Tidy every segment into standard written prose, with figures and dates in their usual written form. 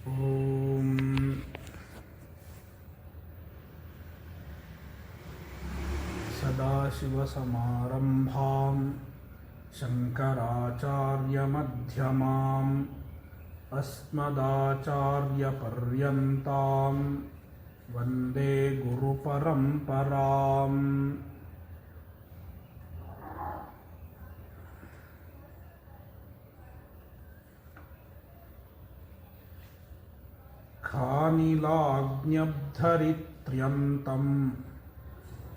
ॐ सदाशिवसमारम्भां शङ्कराचार्यमध्यमाम् अस्मदाचार्यपर्यन्तां वन्दे गुरुपरम्पराम्। खानिलाग्न्यब्धरित्र्यन्तं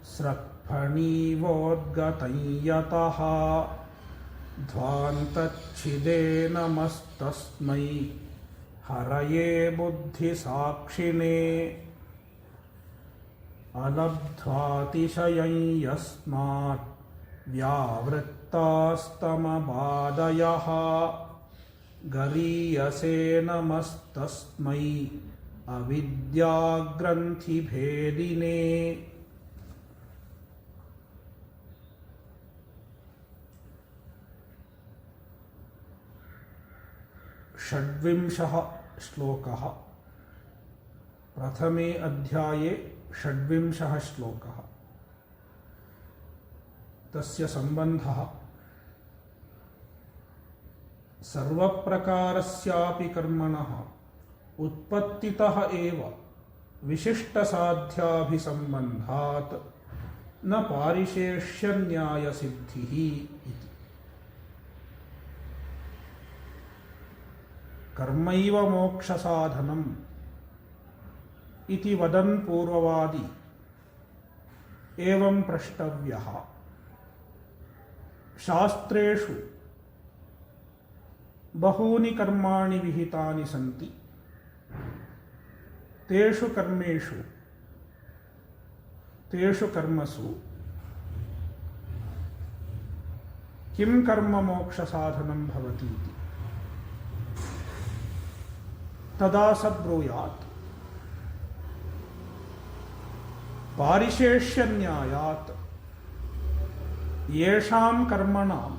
स्रक्फणीवोद्गतं यतः ध्वान्तच्छिदे नमस्तस्मै हरये बुद्धिसाक्षिणे अलब्ध्वातिशयं यस्मात् व्यावृत्तास्तमबाधयः गरीयसे नमस्तस्मै अविद्याग्रन्थिभेदिने। षड्विंशः श्लोकः। प्रथमे अध्याये षड्विंशः श्लोकः। तस्य सम्बन्धः सर्वप्रकारस्यापि कर्मणः उत्पत्तितः एव विशिष्टसाध्याभिसम्बन्धात् न पारिशेष्यन्यायसिद्धिः इति। कर्मैव मोक्षसाधनम् इति वदन् पूर्ववादी एवं प्रष्टव्यः। शास्त्रेषु बहूनि कर्माणि विहितानि सन्ति। तेषु कर्मसु किं कर्म मोक्षसाधनं भवति इति तदा स ब्रूयात्। पारिशेष्यन्यायात् येषां कर्मणां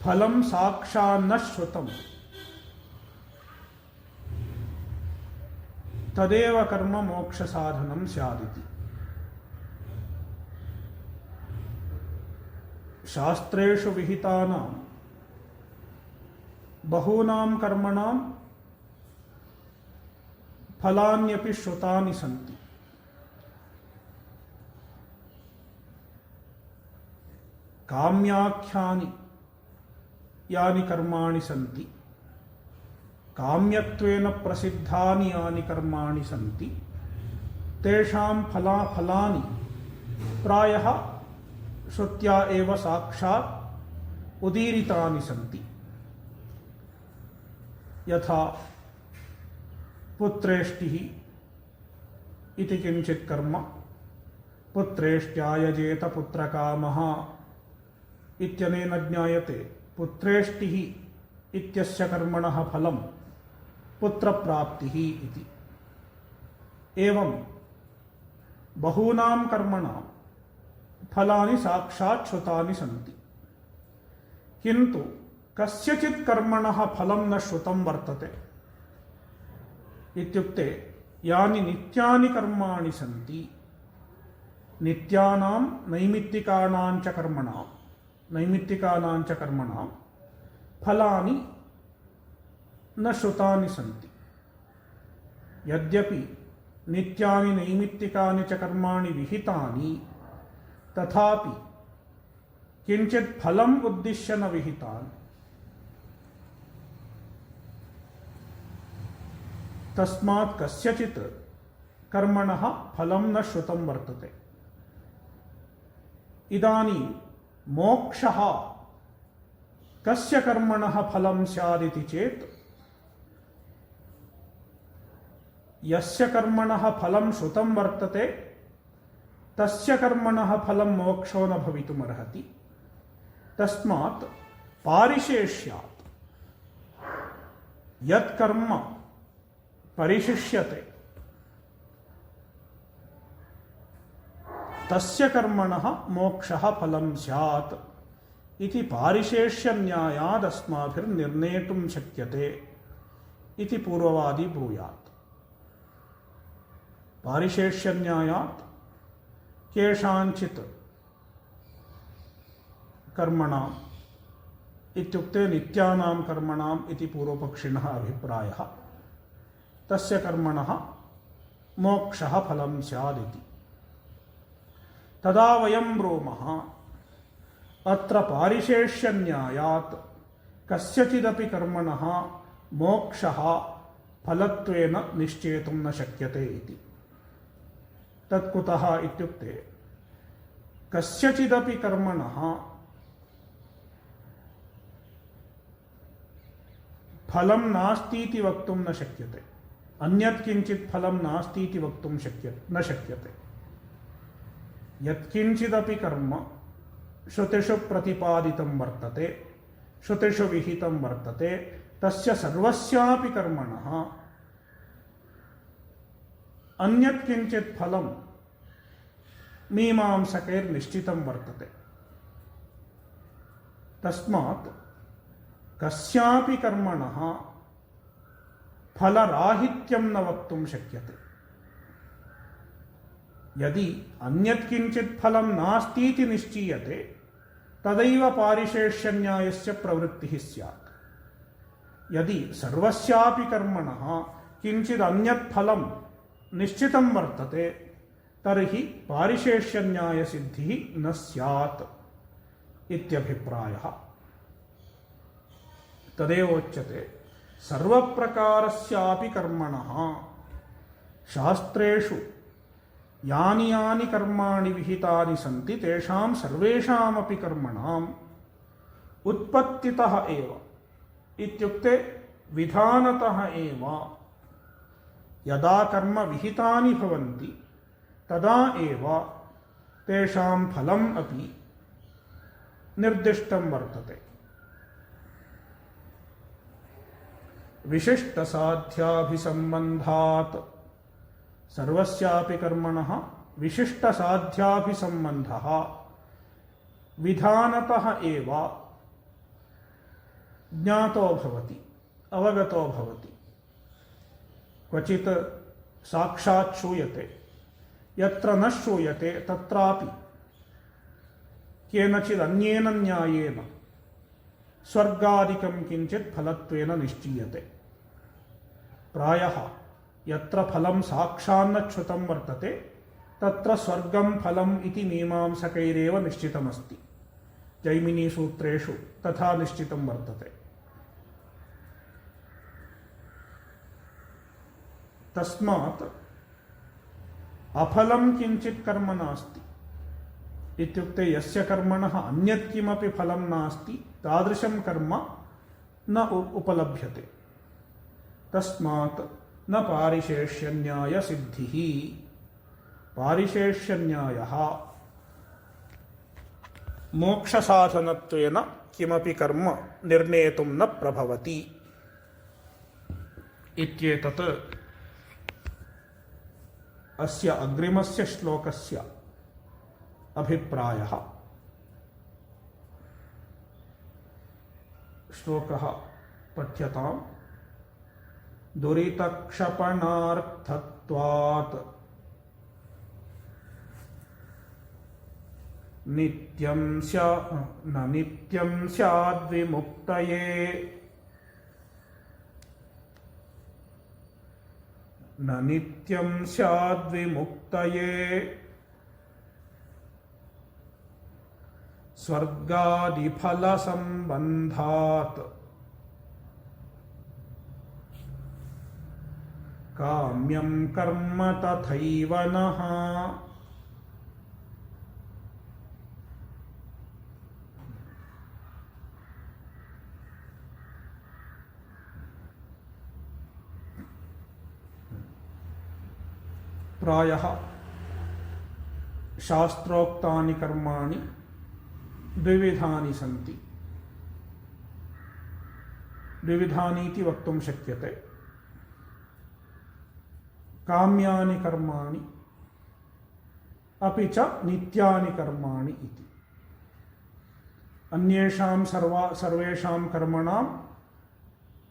फलं साक्षान्न श्रुतं तदेव कर्म मोक्षसाधनं स्यादिति। शास्त्रेषु विहितानां बहूनां कर्मणां फलान्यपि श्रुतानि सन्ति। काम्याख्यानि यानि कर्माणि सन्ति, काम्यत्वेन प्रसिद्धानि यानि कर्माणि सन्ति, तेषां फलानि प्रायः श्रुत्या एव साक्षात् उदीरितानि सन्ति। यथा पुत्रेष्टिः इति किञ्चित् कर्म, पुत्रेष्ट्यायजेत पुत्रकामः इत्यनेन ज्ञायते पुत्रेष्टिः इत्यस्य कर्मणः फलं पुत्रप्राप्तिः इति। एवं बहूनां कर्मणां फलानि साक्षात् श्रुतानि सन्ति, किन्तु कस्यचित् कर्मणः फलं न श्रुतं वर्तते। इत्युक्ते यानि नित्यानि कर्माणि सन्ति, नित्यानां नैमित्तिकानां च कर्मणां फलानि न श्रुतानि सन्ति। यद्यपि नित्यानि नैमित्तिकानि च कर्माणि विहितानि, तथापि किञ्चित् फलम् उद्दिश्य न विहितानि। तस्मात् कस्यचित् कर्मणः फलं न श्रुतं वर्तते। इदानीं मोक्षः कस्य कर्मणः फलं स्यादिति चेत्, यस्य कर्मणः फलं श्रुतं वर्तते तस्य कर्मणः फलं मोक्षो न भवितुमर्हति। तस्मात् पारिशेष्यात् यत् कर्म परिशिष्यते तस्य कर्मणः मोक्षः फलं स्यात् इति पारिशेष्यन्यायादस्माभिर्निर्णेतुं शक्यते इति पूर्ववादी ब्रूयात्। पारिशेष्यन्यायात् केषाञ्चित् कर्मणाम् इत्युक्ते नित्यानां कर्मणाम् इति पूर्वपक्षिणः अभिप्रायः, तस्य कर्मणः मोक्षः फलं स्यादिति। तदा वयं ब्रूमः अत्र पारिशेष्यन्यायात् कस्यचिदपि कर्मणः मोक्षः फलत्वेन निश्चेतुं न शक्यते इति। तत्कुतः इत्युक्ते कस्यचिदपि कर्मणः फलं नास्तीति वक्तुं न शक्यते, अन्यत् किञ्चित् फलं नास्तीति वक्तुं न शक्यते। यत्किञ्चिदपि कर्म श्रुतिषु प्रतिपादितं वर्तते, श्रुतिषु विहितं वर्तते, तस्य सर्वस्यापि कर्मणः अन्यत् किञ्चित् फलं मीमांसकैर्निश्चितं वर्तते। तस्मात् कस्यापि कर्मणः फलराहित्यं न वक्तुं शक्यते। यदि अन्यत् किञ्चित् फलं नास्तीति निश्चीयते तदैव पारिशेष्यन्यायस्य प्रवृत्तिः स्यात्। यदि सर्वस्यापि कर्मणः किञ्चित् अन्यत् फलं निश्चितं वर्तते तर्हि पारिशेष्यन्यायसिद्धिः न स्यात् इत्यभिप्रायः। तदेवोच्यते सर्वप्रकारस्यापि कर्मणः शास्त्रेषु यानि यानि कर्माणि विहितानि सन्ति तेषां सर्वेषामपि कर्मणाम् उत्पत्तितः एव इत्युक्ते विधानतः एव यदा कर्म विहितानि भवन्ति तदा एव तेषां फलम् अपि निर्दिष्टं वर्तते। विशिष्टसाध्याभिसम्बन्धात् सर्वस्यापि कर्मणः विशिष्टसाध्याभिसम्बन्धः विधानतः एव ज्ञातो भवति, अवगतो भवति। क्वचित् साक्षात् श्रूयते, यत्र न श्रूयते तत्रापि केनचिदन्येन न्यायेन स्वर्गादिकं किञ्चित् फलत्वेन निश्चीयते। प्रायः यत्र फलं साक्षान्न श्रुतं वर्तते तत्र स्वर्गं फलम् इति मीमांसकैरेव निश्चितमस्ति। जैमिनीसूत्रेषु तथा निश्चितं वर्तते। तस्मात् अफलं किञ्चित् कर्म नास्ति इत्युक्ते यस्य कर्मणः अन्यत् किमपि फलं नास्ति तादृशं कर्म न उपलभ्यते। तस्मात् न पारिशेष्यन्यायसिद्धिः। पारिशेष्यन्यायः मोक्षसाधनत्वेन किमपि कर्म निर्णेतुं न प्रभवति इत्येतत् अस्य अग्रिमस्य श्लोकस्य अभिप्रायः। श्लोकः पठ्यताम्। दुरितक्षपणार्थत्वात् नित्यं स्याद्विमुक्तये न नित्यं स्याद्विमुक्तये स्वर्गादिफलसम्बन्धात् काम्यं कर्म तथैव नः। प्रायः शास्त्रोक्तानि कर्माणि द्विविधानि सन्ति। द्विविधानि इति वक्तुं शक्यते। काम्यानि कर्माणि अपि च नित्यानि कर्माणि इति। अन्येषां सर्वेषां कर्मणाम्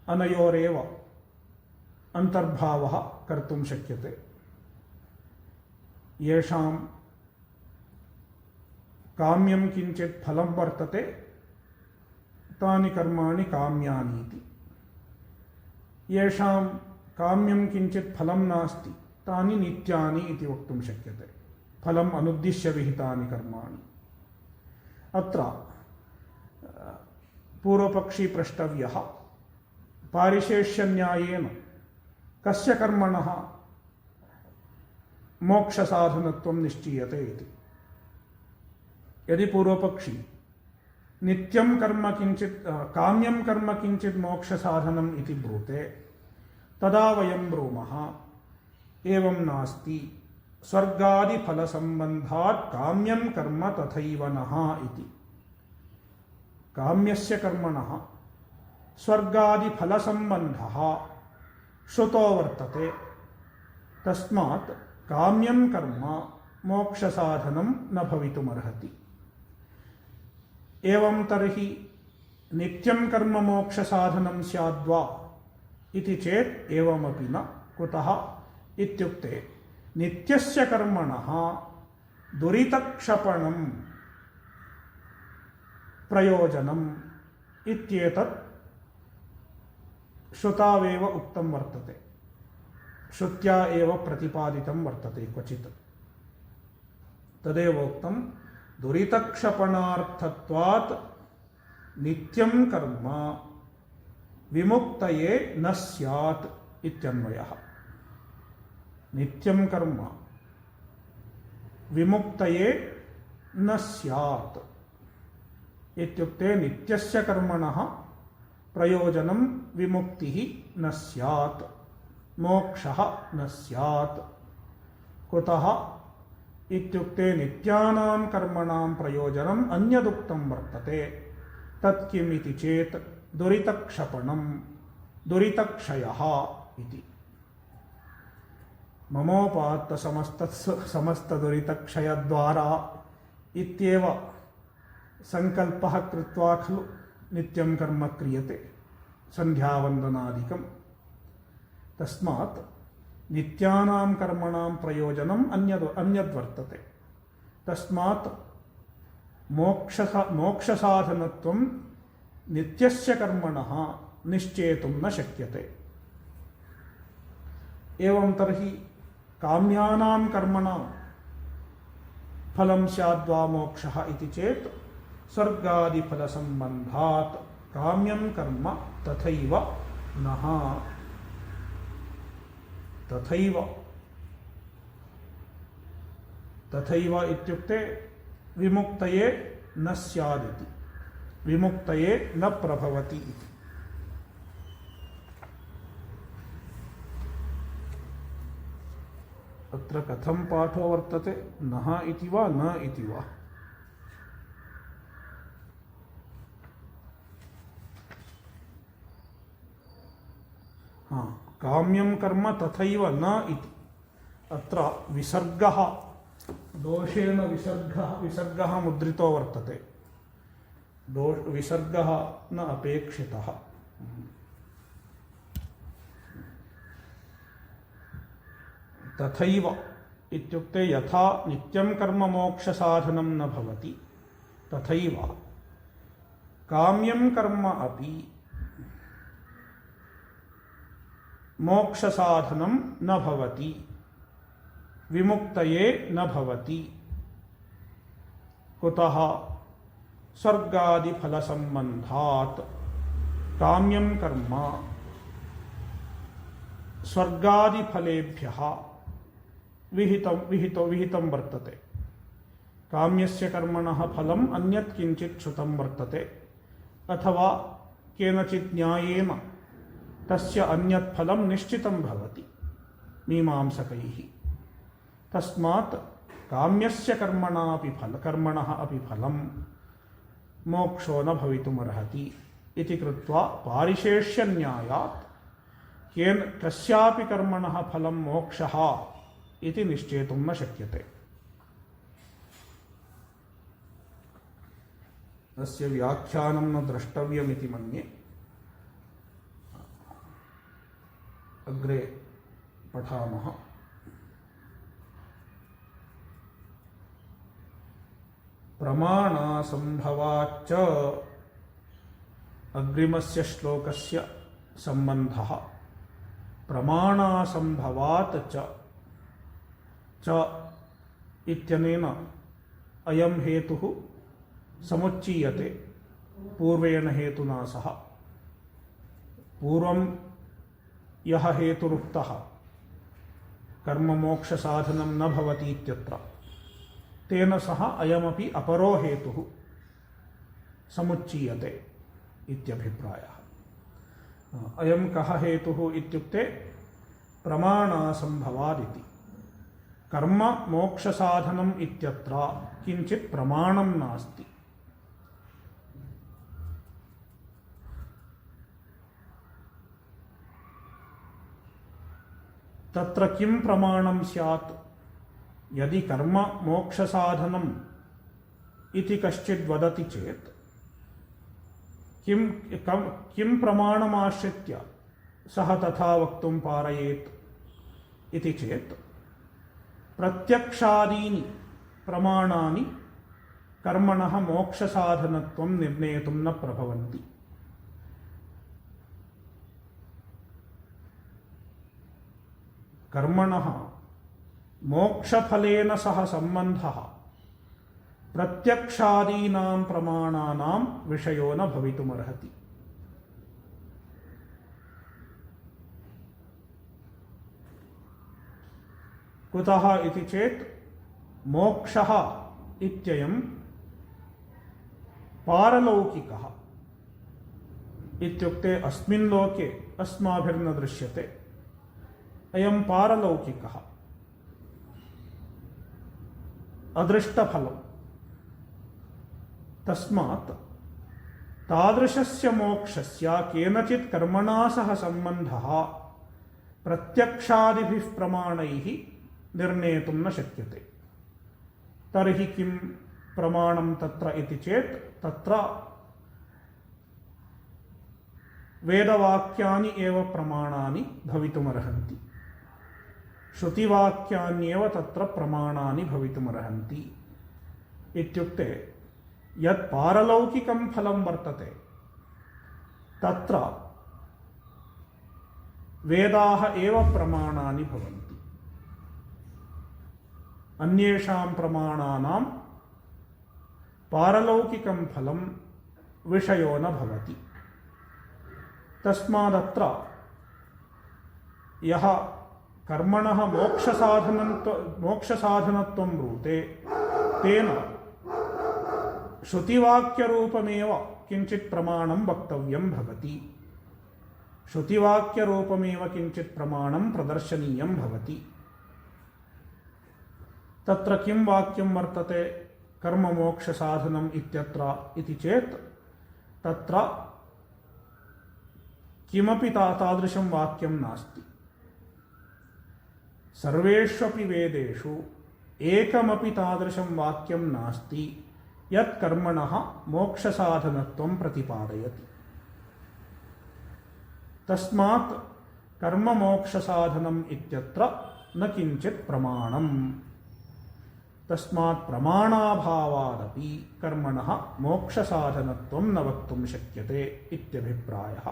अनयोरेव अंतर्भावः कर्तुं शक्यते। येषां काम्यं किंचित् फलं वर्तते तानि कर्माणि काम्यानि इति। येषां काम्यं किंचित् फलं नास्ति तानि नित्यानि इति वक्तुं शक्यते। फलम् अनुद्दिश्य विहितानि कर्माणि। अत्र पूर्वपक्षी प्रष्टव्यः, पारिशेष्यन्यायेन कस्य कर्मणः मोक्षसाधनत्वं निश्चीयते इति। यदि पूर्वपक्षी नित्यं कर्म किंचित् काम्यं कर्म किंचित् मोक्षसाधनम् इति ब्रूते, तदा वयं ब्रूमः एवं नास्ति, स्वर्गादिफलसम्बन्धात् काम्यं कर्म तथैव नः इति। काम्यस्य कर्मणः स्वर्गादिफलसम्बन्धः श्रुतो वर्तते, तस्मात् काम्यं कर्म मोक्षसाधनं न भवितुमर्हति। एवं तर्हि नित्यं कर्म मोक्षसाधनं स्याद्वा इति चेत् एवमपि न। कुतः इत्युक्ते नित्यस्य कर्मणः दुरितक्षपणं प्रयोजनम् इत्येतत् श्रुतावेव उक्तं वर्तते, श्रुत्या एव प्रतिपादितं वर्तते क्वचित्। तदेव उक्तं दुरितक्षपणार्थत्वात् नित्यं कर्म विमुक्तये न स्यात् इत्यन्वयः। नित्यं कर्म विमुक्तये न स्यात् इत्युक्ते नित्यस्य कर्मणः प्रयोजनं विमुक्तिः न स्यात्, मोक्षः न स्यात्। कुतः इत्युक्ते नित्यानां कर्मणां प्रयोजनम् अन्यदुक्तं वर्तते। तत् किम् इति चेत् दुरितक्षपणं, दुरितक्षयः इति। ममोपात्त समस्तदुरितक्षयद्वारा इत्येव संकल्पः कृत्वा खलु नित्यं कर्म क्रियते, संध्यावन्दनादिकम्। तस्मात् नित्यानां कर्मणां प्रयोजनम् अन्यद्वर्तते। तस्मात् मोक्षसाधनत्वं नित्यस्य कर्मणः निश्चेतुं न शक्यते। एवं तर्हि काम्यानां कर्मणां फलं स्याद्वा मोक्षः इति चेत् स्वर्गादिफलसम्बन्धात् काम्यं कर्म तथैव नः। तथैव इत्युक्ते विमुक्तये न स्यादिति, विमुक्तये न प्रभवति इति। अत्र कथं पाठो वर्तते, नः इति वा न इति वा? काम्यं कर्म तथैव न इति। अत्र विसर्गः, दोषेण विसर्गः मुद्रितो वर्तते। विसर्गः न अपेक्षितः। तथैव इत्युक्ते यथा नित्यं कर्म मोक्षसाधनं न भवति, तथैव काम्यं कर्म अपि मोक्षसाधनं न भवति, विमुक्तये न भवति। कुतः? स्वर्गादिफलसम्बन्धात्। काम्यं कर्म स्वर्गादिफलेभ्यः विहितं वर्तते। काम्यस्य कर्मणः फलम् अन्यत् किञ्चित् श्रुतं वर्तते, अथवा केनचित् न्यायेन तस्य अन्यत् फलं निश्चितं भवति मीमांसकैः। तस्मात् काम्यस्य कर्मणः अपि फलं मोक्षो न भवितुमर्हति इति कृत्वा पारिशेष्यन्यायात् कस्यापि कर्मणः फलं मोक्षः इति निश्चेतुं न शक्यते। अस्य व्याख्यानं न द्रष्टव्यमिति मन्ये। अग्रे पठामः। प्रमाणासंभवाच्च अग्रिमस्य श्लोकस्य सम्बन्धः प्रमाणासंभवात् च इत्यनेन अयं हेतुः समुच्चीयते पूर्वेण हेतुना सह। पूर्वं यः हेतुरुक्तः कर्ममोक्षसाधनं न भवति इत्यत्र, तेन सह अयमपि अपरो हेतुः समुच्चीयते इत्यभिप्रायः। अयं कः हेतुः इत्युक्ते प्रमाणासंभवादिति। कर्म मोक्षसाधनम् इत्यत्र किञ्चित् प्रमाणं नास्ति। तत्र किं प्रमाणं स्यात्? यदि कर्म मोक्षसाधनम् इति कश्चित् वदति चेत् किं प्रमाणमाश्रित्य सः तथा वक्तुं पारयेत् इति चेत् प्रत्यक्षादीनि प्रमाणानि कर्मणः मोक्षसाधनत्वं निर्णेतुं न प्रभवन्ति। कर्मणः मोक्षफलेन सह सम्बन्धः प्रत्यक्षादीनां प्रमाणानां विषयो न भवितुमर्हति। कुतः इति चेत् मोक्षः इत्ययं पारलौकिकः इत्युक्ते अस्मिन् लोके अस्माभिर्न दृश्यते, अयं पारलौकिकः अदृष्टफलम्। तस्मात् तादृशस्य मोक्षस्य केनचित् कर्मणा सह सम्बन्धः प्रत्यक्षादिभिः प्रमाणैः निर्णेतुं न शक्यते। तर्हि किं प्रमाणं तत्र इति चेत् तत्र वेदवाक्यानि एव प्रमाणानि भवितुमर्हन्ति, श्रुतिवाक्यान्येव तत्र प्रमाणानि भवितुमर्हन्ति। इत्युक्ते यत् पारलौकिकं फलं वर्तते तत्र वेदाः एव प्रमाणानि भवन्ति, अन्येषां प्रमाणानां पारलौकिकं फलं विषयो न भवति। तस्मादत्र यः कर्मणः मोक्षसाधनत्वं ब्रूते तेन श्रुतिवाक्यरूपमेव किञ्चित् प्रमाणं वक्तव्यं भवति, श्रुतिवाक्यरूपमेव किञ्चित् प्रमाणं प्रदर्शनीयं भवति। तत्र किं वाक्यं वर्तते कर्ममोक्षसाधनम् इत्यत्र इति चेत् तत्र किमपि तादृशं वाक्यं नास्ति। सर्वेष्वपि वेदेषु एकमपि तादृशं वाक्यं नास्ति यत् कर्मणः मोक्षसाधनत्वं प्रतिपादयति। तस्मात् कर्ममोक्षसाधनम् इत्यत्र न किञ्चित् प्रमाणम्। तस्मात् प्रमाणाभावादपि कर्मणः मोक्षसाधनत्वं न वक्तुं शक्यते इत्यभिप्रायः।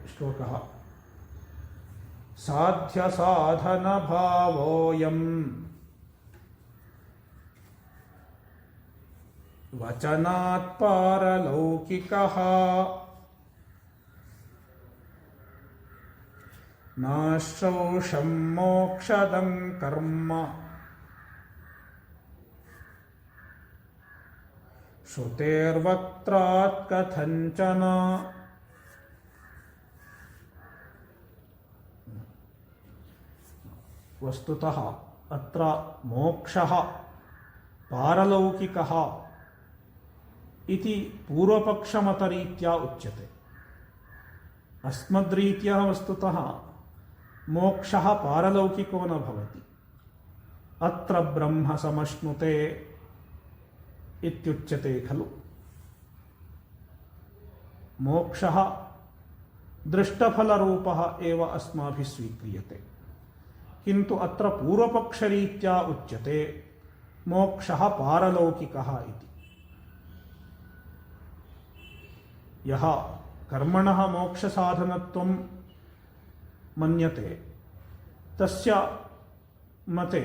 श्लोकः साध्यसाधनभावोऽयं वचनात् पारलौकिकः नाश्रौषं मोक्षदं कर्म श्रुतेर्वक्त्रात् कथञ्चन। वस्तुतः अत्र मोक्षः पारलौकिकः इति पूर्वपक्षमतरीत्या उच्यते। अस्मद्रीत्या वस्तुतः मोक्षः पारलौकिको न भवति। अत्र ब्रह्म समश्नुते इत्युच्यते खलु। मोक्षः दृष्टफलरूपः एव अस्माभिः स्वीक्रियते। किन्तु अत्र पूर्वपक्षरीत्या उच्यते मोक्षः पारलौकिकः इति। यः कर्मणः मोक्षसाधनत्वं मन्यते तस्य मते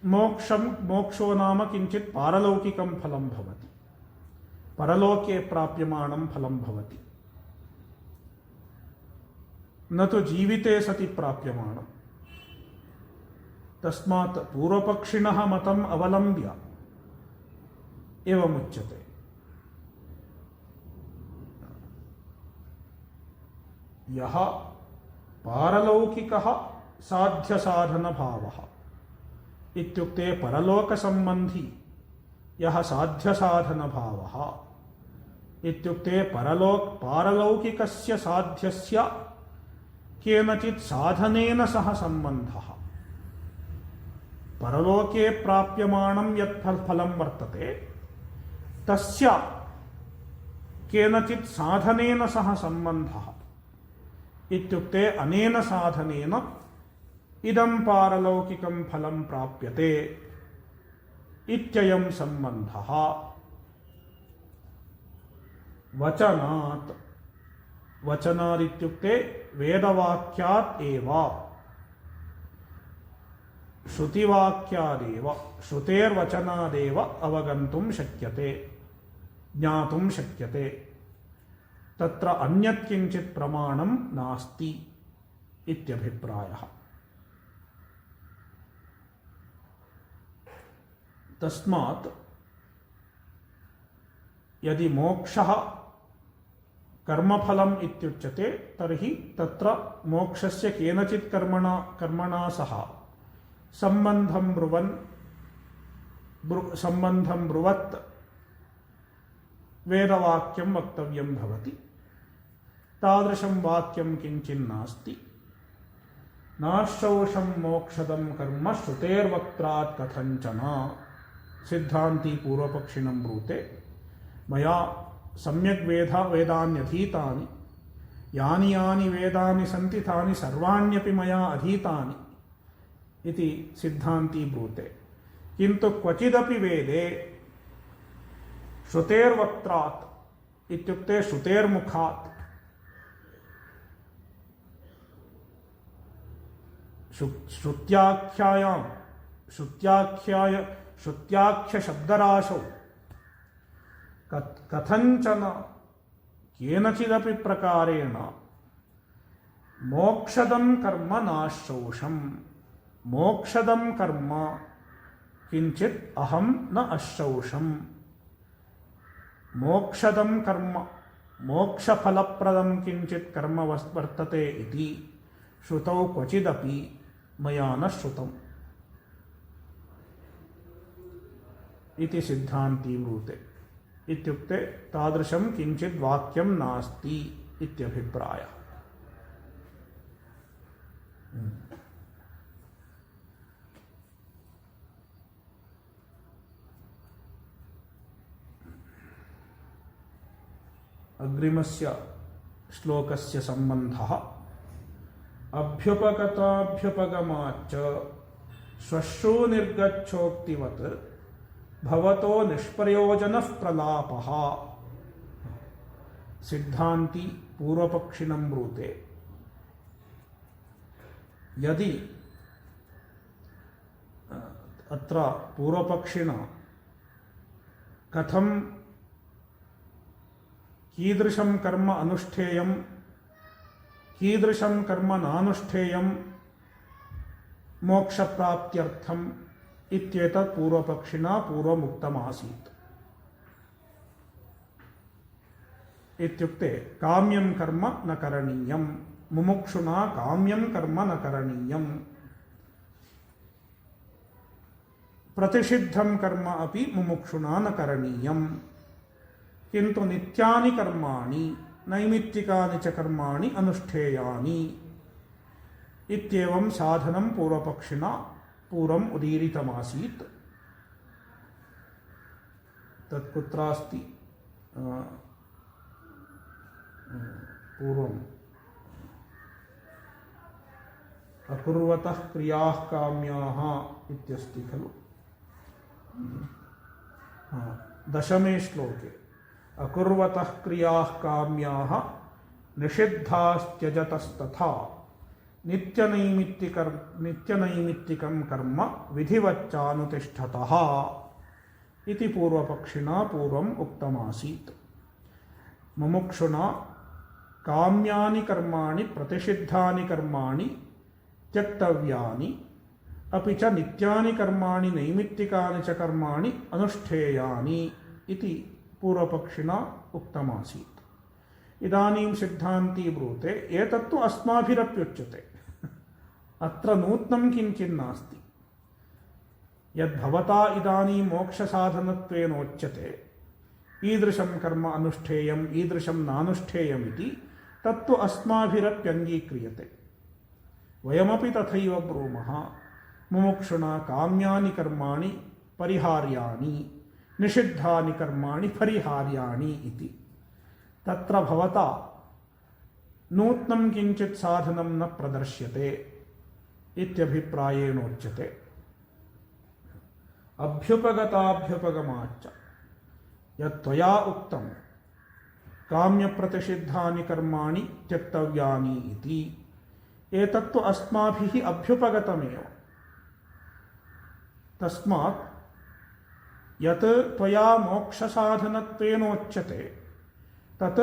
मोक्षो नाम किञ्चित् पारलौकिकं फलं भवति, परलोके प्राप्यमाणं फलं भवति, न तु जीविते सति प्राप्यमाणम्। तस्मात् पूर्वपक्षिणः मतम् अवलम्ब्य एवमुच्यते। यः पारलौकिकः साध्यसाधनभावः इत्युक्ते परलोकसम्बन्धी यः साध्यसाधनभावः इत्युक्ते पारलौकिकस्य साध्यस्य केनचित् साधनेन सह सम्बन्धः। परलोके प्राप्यमाणं यत् फलं वर्तते तस्य केनचित् साधनेन सह सम्बन्धः इत्युक्ते अनेन साधनेन इदं पारलौकिकं फलं प्राप्यते इत्ययं सम्बन्धः। वचनात्, वचनादित्युक्ते वेदवाक्यात् एव, श्रुतिवाक्यादेव, श्रुतेर्वचनादेव अवगन्तुं शक्यते, ज्ञातुं शक्यते। तत्र अन्यत् किञ्चित् प्रमाणं नास्ति इत्यभिप्रायः। तस्मात् यदि मोक्षः कर्मफलम् इत्युच्यते तर्हि तत्र मोक्षस्य केनचित् कर्मणा सह सम्बन्धं ब्रुवत् वेदवाक्यं वक्तव्यं भवति। तादृशं वाक्यं किञ्चिन्नास्ति। नाश्रौषं मोक्षदं कर्म श्रुतेर्वक्त्रात् कथञ्चन। सिद्धान्ती पूर्वपक्षिणं ब्रूते मया सम्यक् वेदान्यधीतानि, यानि यानि वेदानि सन्ति तानि सर्वाण्यपि मया अधीतानि इति सिद्धान्ती ब्रूते। किन्तु क्वचिदपि वेदे श्रुतेर्वक्त्रात् इत्युक्ते श्रुतेर्मुखात्, श्रुत्याख्यशब्दराशौ कथञ्चन केनचिदपि प्रकारेण मोक्षदं कर्म नाश्रौषम्, मोक्षदं कर्म किञ्चित् अहं न अश्रौषम्, मोक्षदं कर्म मोक्षफलप्रदं किञ्चित् कर्म वर्तते इति श्रुतौ क्वचिदपि मया न श्रुतम् इति सिद्धान्ती ब्रूते। इत्युक्ते तादृशं किञ्चित् वाक्यं नास्ति इत्यभिप्रायः। अग्रिमस्य श्लोकस्य सम्बन्धः अभ्युपगताभ्युपगमाच्च श्वश्रूनिर्गच्छोक्तिवत् भवतो निष्प्रयोजनः प्रलापः। सिद्धान्ती पूर्वपक्षिणं ब्रूते यदि अत्र पूर्वपक्षिणा कथं कीदृशं कर्म अनुष्ठेयं कीदृशं कर्म नानुष्ठेयं मोक्षप्राप्त्यर्थम् इत्येतत् पूर्वपक्षिणा पूर्वमुक्तमासीत्। इत्युक्ते काम्यं कर्म न करणीयं, मुमुक्षुना काम्यं कर्म न करणीयं, प्रतिषिद्धं कर्म अपि मुमुक्षुना न करणीयं, किन्तु नित्यानि कर्माणि नैमित्तिकानि च कर्माणि अनुष्ठेयानि इत्येवं साधनं पूर्वपक्षिणा पूर्वम् उदीरितमासीत्। तत् कुत्रास्ति? पूर्वम् अकुर्वतः क्रियाः काम्याः इत्यस्ति खलु। दशमे श्लोके अकुर्वतः क्रियाः काम्याः निषिद्धास्त्यजतस्तथा नित्यनैमित्तिकं कर्म विधिवच्चानुतिष्ठतः इति पूर्वपक्षिणा पूर्वम् उक्तमासीत्। मुमुक्षुना काम्यानि कर्माणि प्रतिषिद्धानि कर्माणि त्यक्तव्यानि अपि च नित्यानि कर्माणि नैमित्तिकानि च कर्माणि अनुष्ठेयानि इति पूर्वपक्षिणा उक्तमासीत्। इदानीं सिद्धान्ती ब्रूते एतत्तु अस्माभिरप्युच्यते, अत्र नूत्नं किञ्चिन् नास्ति। यद्भवता इदानीं मोक्षसाधनत्वेनोच्यते ईदृशं कर्म अनुष्ठेयम् ईदृशं नानुष्ठेयम् इति तत्तु अस्माभिरप्यङ्गीक्रियते। वयमपि तथैव ब्रूमः, मुमुक्षुणा काम्यानि कर्माणि परिहार्याणि निषिद्धानि कर्माणि परिहार्याणि इति। तत्र भवता नूत्नं किञ्चित् साधनं न प्रदर्श्यते इत्यभिप्रायेणोच्यते। अभ्युपगताभ्युपगमाच्च यत्त्वया उक्तं काम्यप्रतिषिद्धानि कर्माणि त्यक्तव्यानि इति, एतत्तु अस्माभिः अभ्युपगतमेव। तस्मात् यत् त्वया मोक्षसाधनत्वेनोच्यते तत्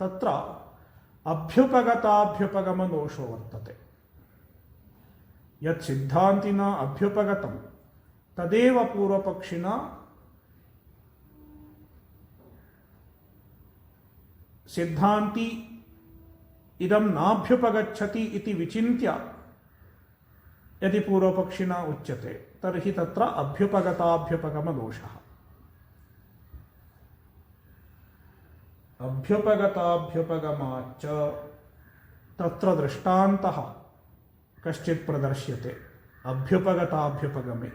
तत्र अभ्युपगताभ्युपगमदोषो वर्तते। यत् सिद्धान्तिना अभ्युपगतं तदेव पूर्वपक्षिणा सिद्धान्ति इदं नाभ्युपगच्छति इति विचिन्त्य यदि पूर्वपक्षिणा उच्यते तर्हि तत्र अभ्युपगताभ्युपगमदोषः। अभ्युपगताभ्युपगमाच्च तत्र दृष्टान्तः कश्चित् प्रदर्श्यते। अभ्युपगताभ्युपगमे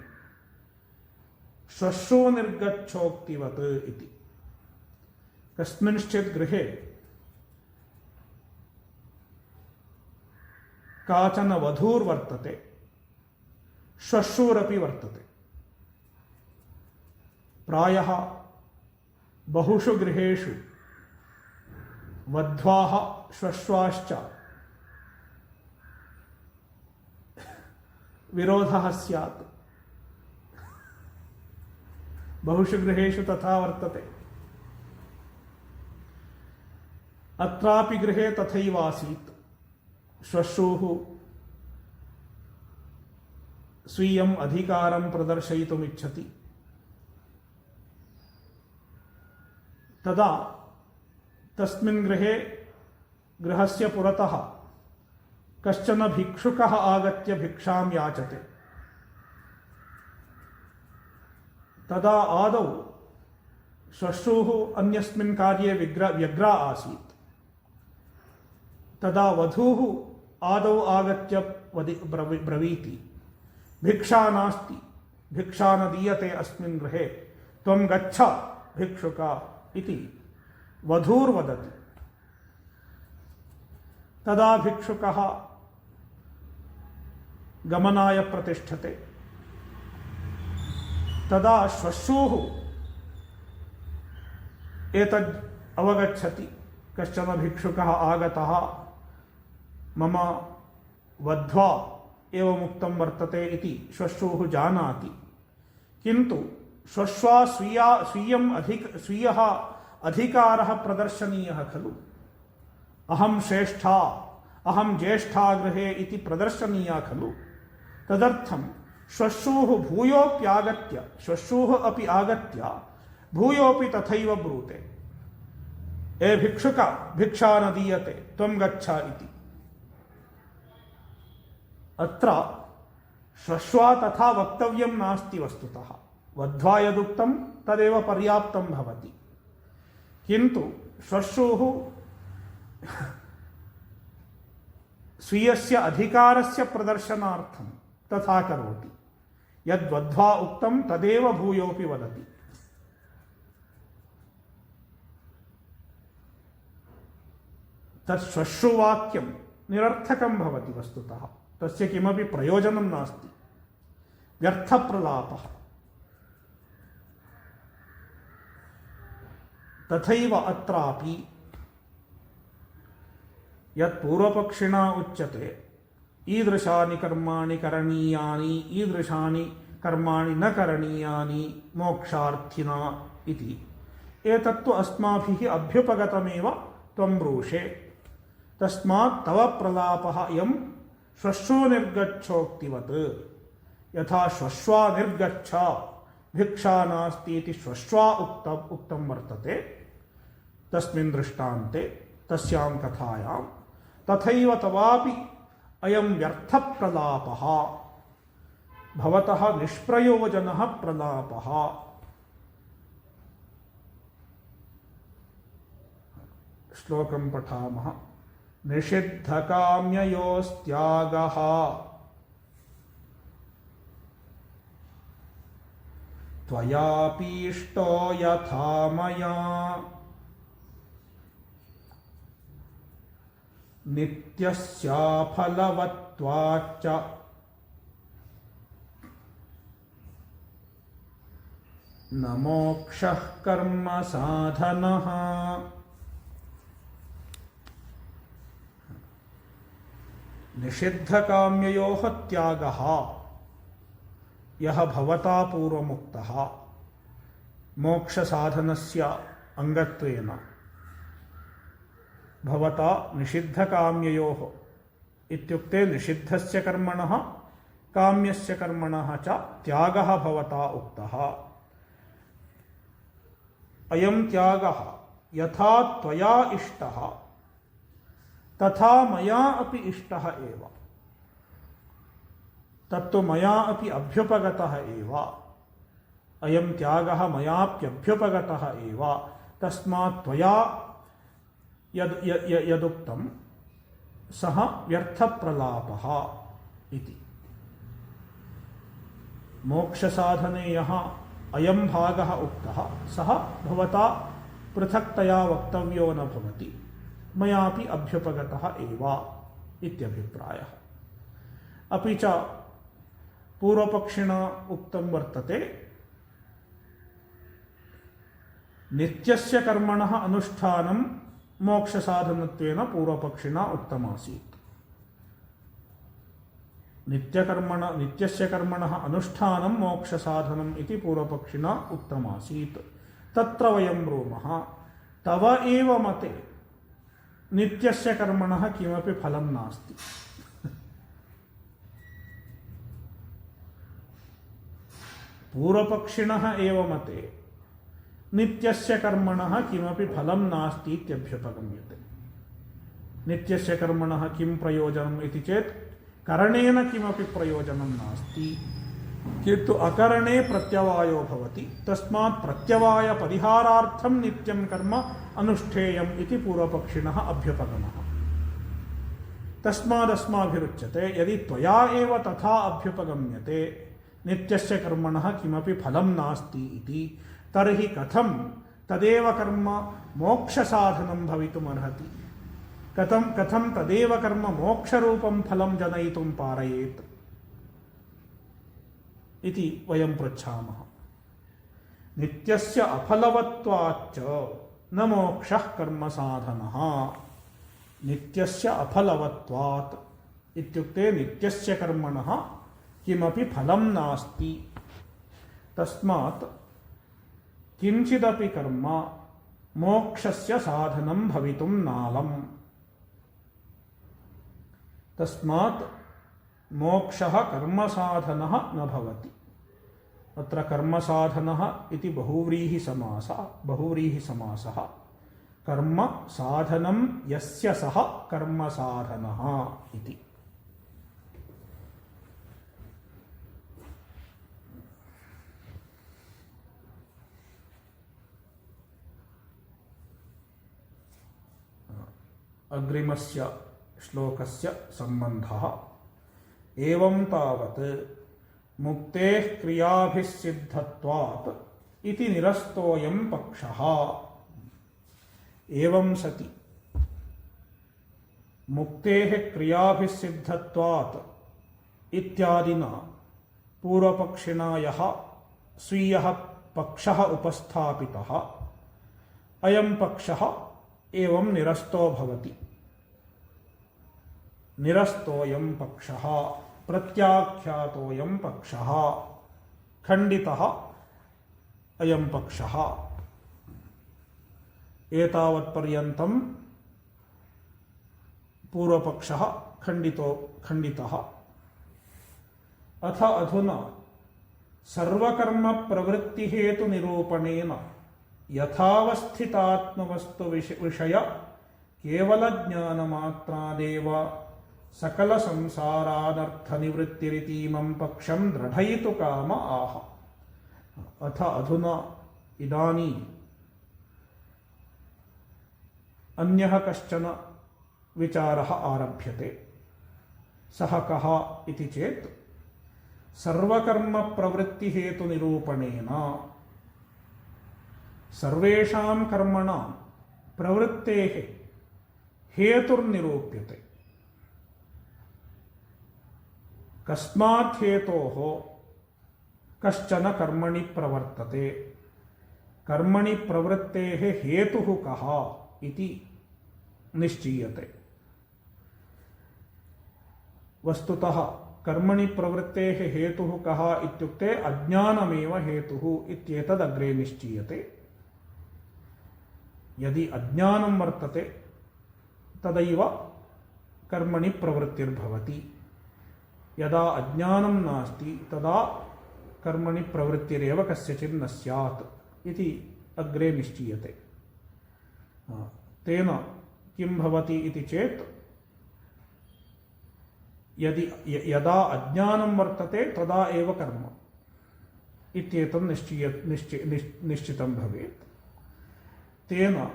श्वश्रो निर्गच्छोक्तिवत् इति। कस्मिंश्चित् गृहे काचन वधूर्वर्तते, श्वश्रूरपि वर्तते। प्रायः बहुषु गृहेषु वध्वाः श्वश्वाश्च विरोधः स्यात्। बहुषु गृहेषु तथा वर्तते। अत्रापि गृहे तथैव आसीत्। श्वश्रूः स्वीयम् अधिकारं प्रदर्शयितुमिच्छति। तदा तस्मिन् गृहे गृहस्य पुरतः कश्चन भिक्षुकः आगत्य भिक्षां याचते। तदा आदौ श्वश्रूः अन्यस्मिन् कार्ये व्यग्रा आसीत्। तदा वधूः आदौ आगत्य ब्रवीति, भिक्षा नास्ति, भिक्षा न दीयते अस्मिन् गृहे, त्वं गच्छ भिक्षुका इति वधूर्वदति। तदा भिक्षुकः गमनाय प्रतिष्ठते। तदा श्वश्रूः एतद् अवगच्छति, कश्चन भिक्षुकः आगतः, मम वध्वा एवमुक्तं वर्तते इति श्वश्रूः जानाति। किन्तु श्वश्वा स्वीयः अधिकारः प्रदर्शनीयः खलु। अहं श्रेष्ठा, अहं ज्येष्ठा गृहे इति प्रदर्शनीया खलु। तदर्थं श्वश्रूः अपि आगत्य भूयोऽपि तथैव ब्रूते, ए भिक्षुक, भिक्षा न दीयते, त्वं गच्छ इति। अत्र श्वश्वा तथा वक्तव्यं नास्ति वस्तुतः। वध्वा यदुक्तं तदेव पर्याप्तं भवति। किन्तु श्वश्रूः स्वीयस्य अधिकारस्य प्रदर्शनार्थं तथा करोति। यद्वध्वा उक्तं तदेव भूयोऽपि वदति। तत् श्वश्रुवाक्यं निरर्थकं भवति वस्तुतः, तस्य किमपि प्रयोजनं नास्ति, व्यर्थप्रलापः। तथैव अत्रापि यत् पूर्वपक्षिणा उच्यते ईदृशानि कर्माणि करणीयानि, ईदृशानि कर्माणि न करणीयानि मोक्षार्थिना इति, एतत्तु अस्माभिः अभ्युपगतमेव त्वं ब्रूषे। तस्मात् तव प्रलापः इयं श्वश्रो निर्गच्छोक्तिवत्, यथा श्वश्वा निर्गच्छ भिक्षा नास्ति इति श्वश्वा उक्तं वर्तते तस्मिन् दृष्टान्ते, तस्यां कथायां, तथैव तवापि अयं व्यर्थप्रलापः, भवतः निष्प्रयोजनः प्रलापः। श्लोकं पठामः। निषिद्धकाम्ययोस्त्यागः त्वयापीष्टो यथा मया नित्यस्याफलवत्वाच्च न मोक्षः कर्म साधनः। निषिद्धकाम्ययोः त्यागः यः भवता पूर्वमुक्तः मोक्षसाधनस्य अंगत्वेन, भवता निषिद्धकाम्ययोः इत्युक्ते निषिद्धस्य कर्मणः काम्यस्य कर्मणः च त्यागः भवता उक्तः। अयं त्यागः यथा त्वया इष्टः तथा मया अपि इष्टः एव, तत्तु मया अपि अभ्युपगतः एव। अयं त्यागः मयाप्यभ्युपगतः एव, तस्मात् त्वया यदुक्तं सः व्यर्थप्रलापः इति। मोक्षसाधने यः अयं भागः उक्तः सः भवता पृथक्तया वक्तव्यो न भवति, मयापि अभ्युपगतः एव इत्यभिप्रायः। अपि च पूर्वपक्षिणा उक्तं वर्तते नित्यस्य कर्मणः अनुष्ठानं मोक्षसाधनत्वेन पूर्वपक्षिणा उक्तमासीत्। नित्यस्य कर्मणः अनुष्ठानं मोक्षसाधनम् इति पूर्वपक्षिणा उक्तमासीत्। तत्र वयं ब्रूमः तव एव मते नित्यस्य कर्मणः किमपि फलं नास्ति। पूर्वपक्षिणः एव मते नित्यस्य कर्मणः किमपि फलं नास्ति इत्यभ्युपगम्यते। नित्यस्य कर्मणः किं प्रयोजनम् इति चेत् करणेन किमपि प्रयोजनं नास्ति, किन्तु अकरणे प्रत्यवायो भवति, तस्मात् प्रत्यवायपरिहारार्थं नित्यं कर्म अनुष्ठेयम् इति पूर्वपक्षिणः अभ्युपगमः। तस्मादस्माभिरुच्यते यदि त्वया एव तथा अभ्युपगम्यते नित्यस्य कर्मणः किमपि फलं नास्ति इति, तर्हि कथं तदेव कर्म मोक्षसाधनं भवितुमर्हति? कथं तदेव कर्म मोक्षरूपं फलं जनयितुं पारयेत् इति वयं पृच्छामः। नित्यस्य अफलवत्वाच्च न मोक्षः कर्म साधनः। नित्यस्य अफलवत्वात् इत्युक्ते नित्यस्य कर्मणः किमपि फलं नास्ति, तस्मात् किंचिदपि कर्म मोक्षस्य साधनं भवितुं नालम्। तस्मात् मोक्षः कर्मसाधनः न भवति। अत्र कर्मसाधनः इति बहुव्रीहिसमासः। कर्म साधनं यस्य सः कर्मसाधनः इति। अग्रिमस्य श्लोकस्य सम्बन्धः। एवं तावत् मुक्तेः क्रियाभिः सिद्धत्वात् इति निरस्तोऽयं पक्षः। एवं सति मुक्तेः क्रियाभिसिद्धत्वात् इत्यादिना पूर्वपक्षिणा यः स्वीयः पक्षः उपस्थापितः अयं पक्षः एवं निरस्तो भवति। निरस्तोऽयं पक्षः, प्रत्याख्यातोऽयं पक्षः, खण्डितः अयं पक्षः। एतावत्पर्यन्तं पूर्वपक्षः खण्डितः। अथ अधुना सर्वकर्म प्रवृत्तिहेतुनिरूपणेन यथावस्थितात्मवस्तु विषय केवल ज्ञानमात्रादेव सकल संसारानर्थनिवृत्तिरितीमं पक्षं दृढयितु काम आह। अथ अधुना इदानीम् अन्यः कश्चन विचारः आरभ्यते। सः कः इति चेत् सर्वकर्म प्रवृत्तिहेतुनिरूपणेन सर्वेषां कर्मणां प्रवृत्तेः हेतुर्निरूप्यते। कस्मात् हेतोः कश्चन कर्मणि प्रवर्तते, कर्मणि प्रवृत्तेः हेतुः कः इति निश्चीयते। वस्तुतः कर्मणि प्रवृत्तेः हेतुः कः इत्युक्ते अज्ञानमेव हेतुः इत्येतदग्रे निश्चीयते। यदि अज्ञानं वर्तते तदैव कर्मणि प्रवृत्तिर्भवति। यदा अज्ञानं नास्ति तदा कर्मणि प्रवृत्तिरेव कस्यचित् न स्यात् इति अग्रे निश्चीयते। तेन किं भवति इति चेत् यदा अज्ञानं वर्तते तदा एव कर्म इत्येतं निश्चितं भवेत्। तेन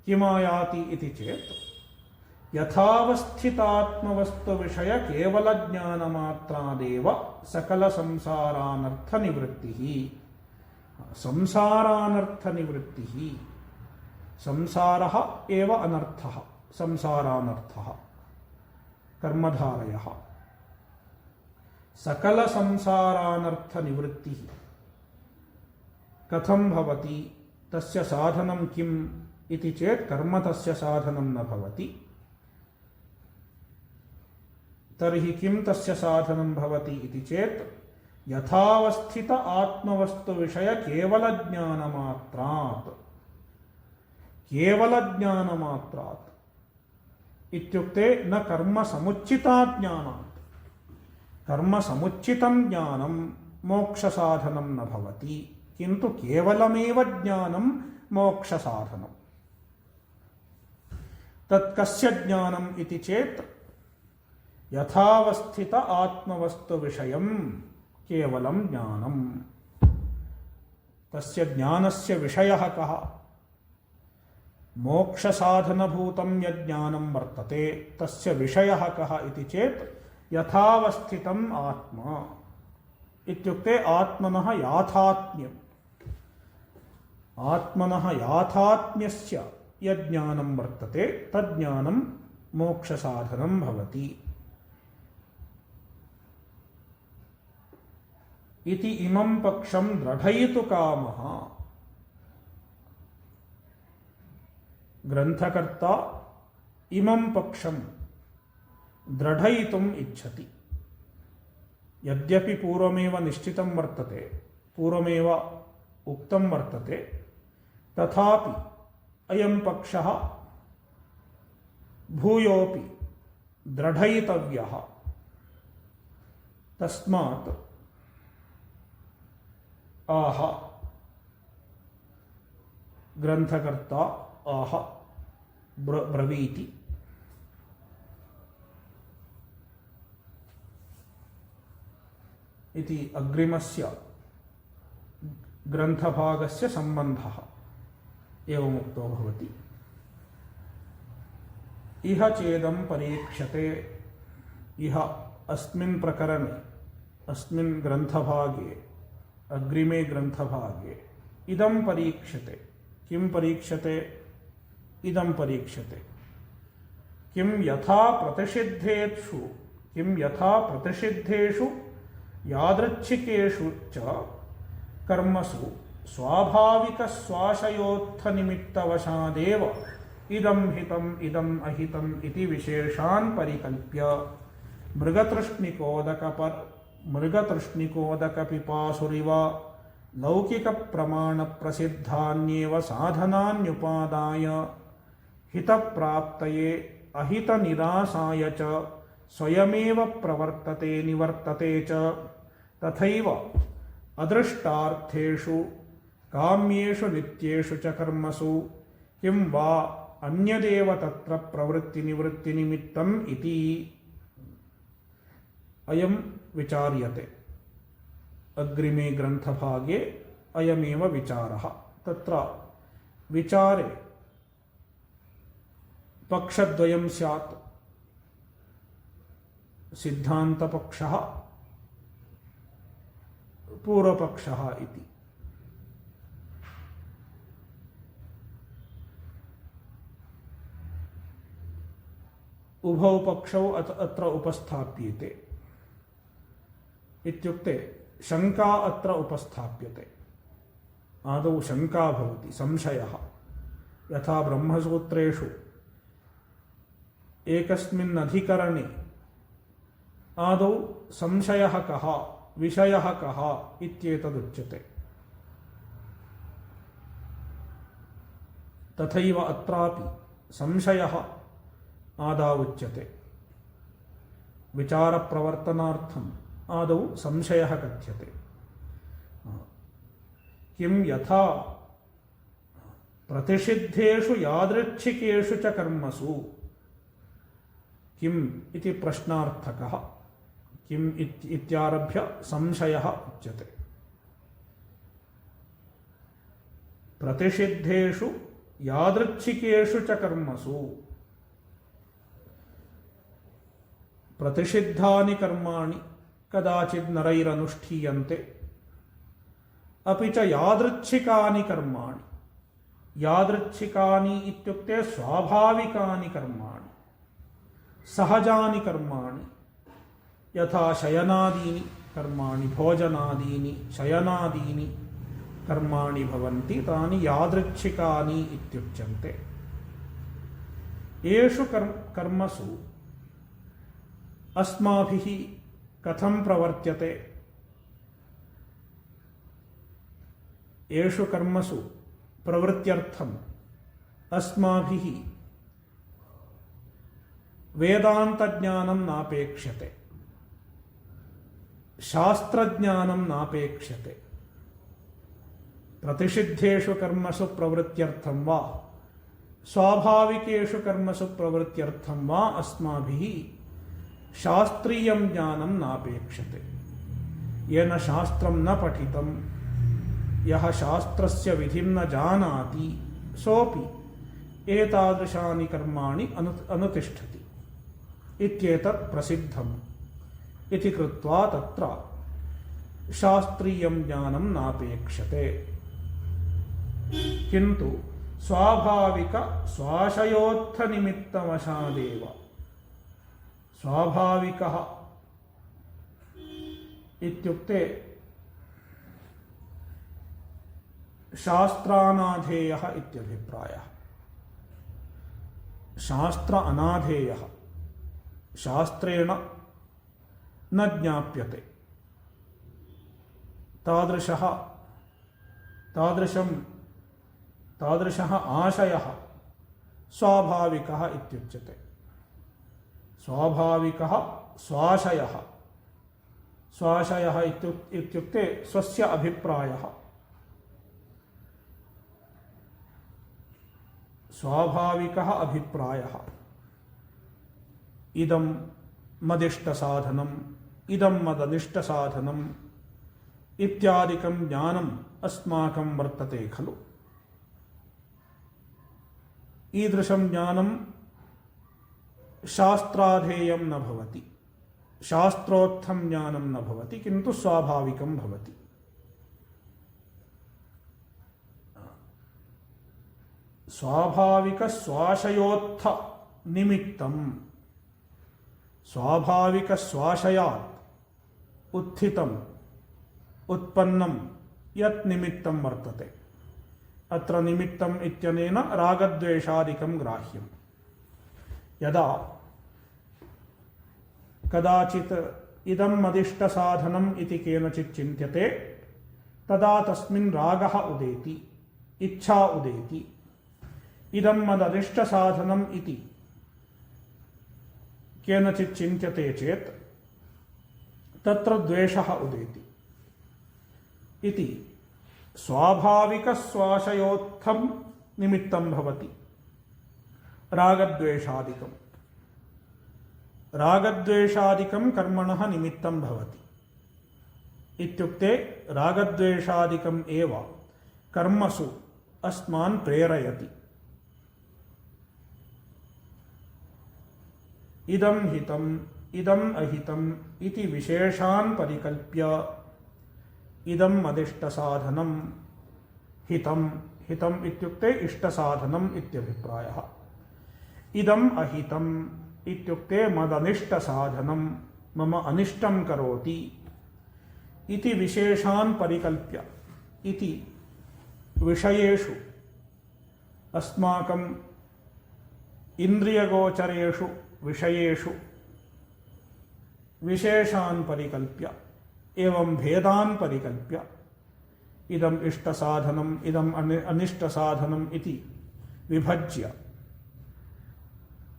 किमायाति इति चेत् यथावस्थितात्मवस्तुविषय केवलज्ञानमात्रादेव सकलसंसारानर्थनिवृत्तिः। संसारानर्थनिवृत्तिः, संसारः एव अनर्थः, संसारानर्थः कर्मधारयः। सकलसंसारानर्थनिवृत्तिः कथं भवति, तस्य साधनं किम् इति चेत् कर्म तस्य साधनं न भवति। तर्हि किं तस्य साधनं भवति इति चेत् यथावस्थित आत्मवस्तुविषय केवलज्ञानमात्रात्। केवलज्ञानमात्रात् इत्युक्ते न कर्मसमुच्चितात् ज्ञानात्। कर्मसमुच्चितं ज्ञानं मोक्षसाधनं न भवति, किन्तु केवलमेव ज्ञानं मोक्षसाधनम्। तत् कस्य ज्ञानम् इति चेत् यथावस्थित आत्मवस्तुविषयं केवलं ज्ञानम्। तस्य ज्ञानस्य विषयः कः? मोक्षसाधनभूतं यज्ञानं वर्तते तस्य विषयः कः इति चेत् यथावस्थितम् आत्मा इत्युक्ते आत्मनः याथात्म्यम्। आत्मनः याथात्म्यस्य यज्ञानं वर्तते तज्ज्ञानं मोक्षसाधनं भवति। इति इमं पक्षं दृढयितु कामः। ग्रंथकर्ता इमं पक्षं दृढयितुम् इच्छति। यद्यपि पूर्वमेव निश्चितं वर्तते, पूर्वमेव उक्तं वर्तते, तथापि अयं पक्षः भूयोपि दृढयितव्यः। तस्मात् आह ग्रंथकर्ता आह ब्रवीति। इति अग्रिमस्य ग्रंथभागस्य संबंधः एवमुक्तो भवति। इह चेदं परीक्ष्यते। इह अस्मिन् प्रकरणे, अस्मिन् ग्रंथभागे, अग्रिमे ग्रंथभागे इदं परीक्ष्यते। किं परीक्ष्यते? इदं परीक्ष्यते। किं यथा प्रतिषिद्धेषु यादृच्छिकेषु च कर्मसु स्वाभाविकस्वाशयोत्थनिमित्तवशादेव इदं हितम् इदम् अहितम् इति विशेषान् परिकल्प्य मृगतृष्णिकोदकपिपासुरिव लौकिकप्रमाणप्रसिद्धान्येव साधनान्युपादाय हितप्राप्तये अहितनिरासाय च स्वयमेव प्रवर्तते निवर्तते च तथैव अदृष्टार्थेषु काम्येषु नित्येषु च कर्मसु किं वा अन्यदेव तत्र प्रवृत्तिनिवृत्तिनिमित्तम् इति अयं विचार्यते। अग्रिमे ग्रन्थभागे अयमेव विचारः। तत्र विचारे पक्षद्वयं स्यात्। सिद्धान्तपक्षः पूर्वपक्षः इति। उभौ पक्षौ अत्र उपस्थाप्येते। इत्युक्ते शङ्का अत्र उपस्थाप्यते। आदौ शङ्का भवति, संशयः। यथा ब्रह्मसूत्रेषु एकस्मिन् अधिकरणे आदौ संशयः कः, विषयः कः इत्येतदुच्यते। तथैव अत्रापि संशयः आदावुच्यते। विचारप्रवर्तनार्थम् आदौ संशयः कथ्यते। किं यथा प्रतिषिद्धेषु यादृच्छिकेषु च कर्मसु, किम् इति प्रश्नार्थकः। किम् इत्यारभ्य संशयः उच्यते। प्रतिषिद्धेषु यादृच्छिकेषु च कर्मसु, प्रतिषिद्धानि कर्माणि कदाचित् नरैरनुष्ठीयन्ते, अपि च यादृच्छिकानि कर्माणि। यादृच्छिकानि इत्युक्ते स्वाभाविकानि कर्माणि, सहजानि कर्माणि। यथा शयनादीनि कर्माणि, भोजनादीनि, शयनादीनि कर्माणि भवन्ति, तानि यादृच्छिकानि इत्युच्यन्ते। येषु कर्मसु अस्माभिः कथं प्रवर्त्यते, येषु कर्मसु प्रवृत्त्यर्थम् अस्माभिः वेदान्तज्ञानं नापेक्ष्यते, शास्त्रज्ञानं नापेक्ष्यते। प्रतिषिद्धेषु कर्मसु प्रवृत्त्यर्थं वा स्वाभाविकेषु कर्मसु प्रवृत्त्यर्थं वा अस्माभिः शास्त्रीयं ज्ञानं नापेक्ष्यते। येन शास्त्रं न पठितं, यः शास्त्रस्य विधिं न जानाति, सोऽपि एतादृशानि कर्माणि अनुतिष्ठति इत्येतत् प्रसिद्धम् इति कृत्वा तत्र शास्त्रीयं ज्ञानं नापेक्ष्यते। किन्तु स्वाभाविक स्वाशयोत्थनिमित्तवशादेव, स्वाभाविकः इत्युक्ते शास्त्रानाधेयः इत्यभिप्रायः। शास्त्र अनाधेयः, शास्त्रेण न ज्ञाप्यते, तादृशः आशयः स्वाभाविकः इत्युच्यते। स्वाभाविकः स्वाशयः, स्वाशयः इत्युक्ते स्वस्य अभिप्रायः। स्वाभाविकः अभिप्रायः। इदं मदिष्टसाधनम्, इदं मदनिष्टसाधनम् इत्यादिकं ज्ञानम् अस्माकं वर्तते खलु। ईदृशं ज्ञानं शास्त्राधेयं न भवति, शास्त्रोक्तं ज्ञानं न भवति, किन्तु स्वाभाविकं भवति। स्वाभाविक स्वाशयोत्थ निमित्तम स्वाभाविक स्वाशयात् उत्थितम उत्पन्नम यत् निमित्तं वर्तते। अत्र निमित्तम् इत्यनेन रागद्वेषादिकं ग्राह्यम्। यदा कदाचित् इदं मदिष्टसाधनम् इति केनचित् चिन्त्यते तदा तस्मिन् रागः उदेति, इच्छा उदेति। इदं मदनिष्टसाधनम् इति केनचित् चिन्त्यते चेत् तत्र द्वेषः उदेति इति स्वाभाविकस्वाशयोत्थं निमित्तं भवति रागद्वेषादिकम्। रागद्वेषादिकं कर्मणः निमित्तं भवति इत्युक्ते रागद्वेषादिकम् एव कर्मसु अस्मान् प्रेरयति। इदं हितम् इदम् अहितम् इति विशेषान् परिकल्प्य इदम् अदिष्टसाधनम् हितम्, हितम् इत्युक्ते इष्टसाधनम् इत्यभिप्रायः। इदम् अहितम् इत्युक्ते मदनिष्टसाधनम् मम अनिष्टं करोति इति विशेषान् परिकल्प्य इति विषयेषु अस्माकम् इन्द्रियगोचरेषु विषयेषु विशेषान् परिकल्प्य एवं भेदान् परिकल्प्य इदम् इष्टसाधनम् इदम् अनिष्टसाधनम् इति विभज्य